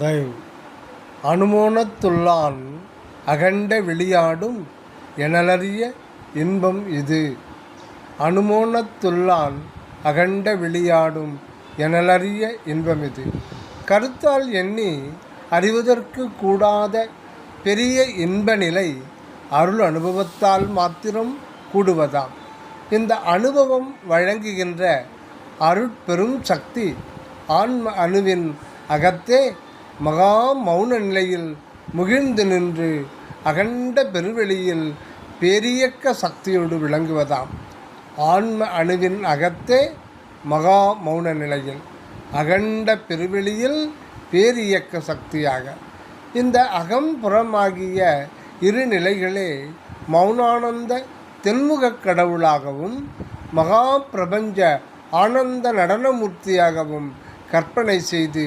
தயவு அனுமோனத்துள்ளான் அகண்ட வெளியாடும் எனலறிய இன்பம் இது. அனுமோனத்துள்ளான் அகண்ட வெளியாடும் எனலறிய இன்பம் இது. கருத்தால் எண்ணி அறிவதற்கு கூடாத பெரிய இன்ப நிலை அருள் அனுபவத்தால் மாத்திரம் கூடுவதாம். இந்த அனுபவம் வழங்குகின்ற அருட்பெரும் சக்தி ஆன்ம அணுவின் அகத்தே மகா மௌன நிலையில் முகிழ்ந்து நின்று அகண்ட பெருவெளியில் பேரியக்க சக்தியோடு விளங்குவதாம். ஆன்ம அணுவின் அகத்தே மகா மௌன நிலையில் அகண்ட பெருவெளியில் பேரியக்க சக்தியாக இந்த அகம்புறமாகிய இரு நிலைகளே மௌனானந்த தென்முகக் கடவுளாகவும் மகா பிரபஞ்ச ஆனந்த நடனமூர்த்தியாகவும் கற்பனை செய்து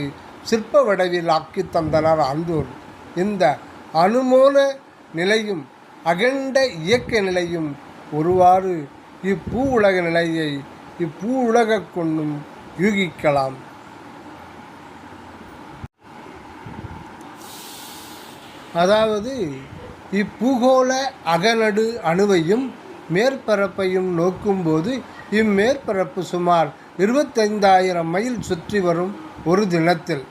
சிற்ப வடிவில் ஆக்கி தந்தனர் ஆண்டோர். இந்த அனுமோன நிலையும் அகண்ட இயக்க நிலையும் ஒருவாறு இப்பூ உலக நிலையை இப்பூ உலக கொண்டும் யூகிக்கலாம். அதாவது இப்பூகோள அகநடு அணுவையும் மேற்பரப்பையும் நோக்கும்போது இம்மேற்பரப்பு சுமார் 25,000 மைல் சுற்றி வரும் ஒரு தினத்தில்.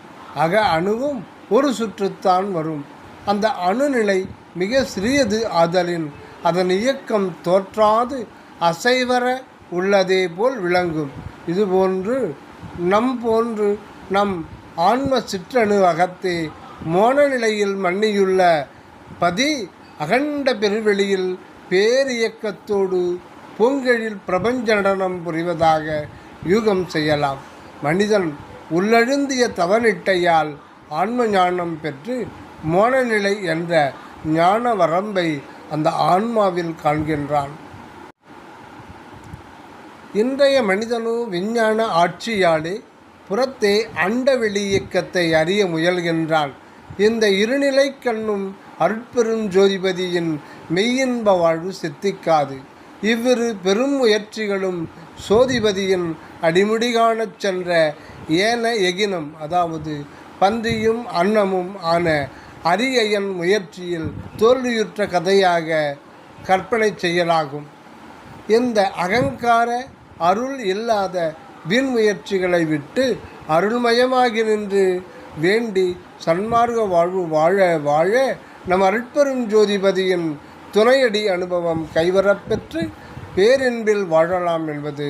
அக அணுவும் ஒரு சுற்றுத்தான் வரும். அந்த அணுநிலை மிக சிறியது ஆதலின் அதன் இயக்கம் தோற்றாது அசைவர உள்ளதே போல் விளங்கும். இதுபோன்று நம் ஆன்ம சிற்றணு அகத்தே மோன நிலையில் மன்னியுள்ள பதி அகண்ட பெருவெளியில் பேரியக்கத்தோடு பூங்கெழில் பிரபஞ்ச நடனம் புரிவதாக யூகம் செய்யலாம். மனிதன் உள்ளழுந்திய தவநிட்டையால் ஆன்ம ஞானம் பெற்று மோனநிலை என்ற ஞான வரம்பை அந்த ஆன்மாவில் காண்கின்றான். இன்றைய மனிதனோ விஞ்ஞான ஆட்சியாலே புறத்தே அண்டவெளி இயக்கத்தை அறிய முயல்கின்றான். இந்த இருநிலை கண்ணும் அருட்பெரும் ஜோதிபதியின் மெய்யின்ப வாழ்வு சித்திக்காது. இவ்விரு பெரும் முயற்சிகளும் சோதிபதியின் அடிமுடி காணச் சென்ற ஏன எகினம், அதாவது பன்றியும் அன்னமும் ஆன அரியயன் முயற்சியில் தோல்வியுற்ற கதையாக கற்பனை செய்யலாகும். இந்த அகங்கார அருள் இல்லாத வீண் முயற்சிகளை விட்டு அருள்மயமாகி நின்று வேண்டி சன்மார்க்க வாழ்வு வாழ வாழ நம் அருட்பெரும் ஜோதிபதியின் துணையடி அனுபவம் கைவரப்பெற்று பேரின்பில் வாழலாம் என்பது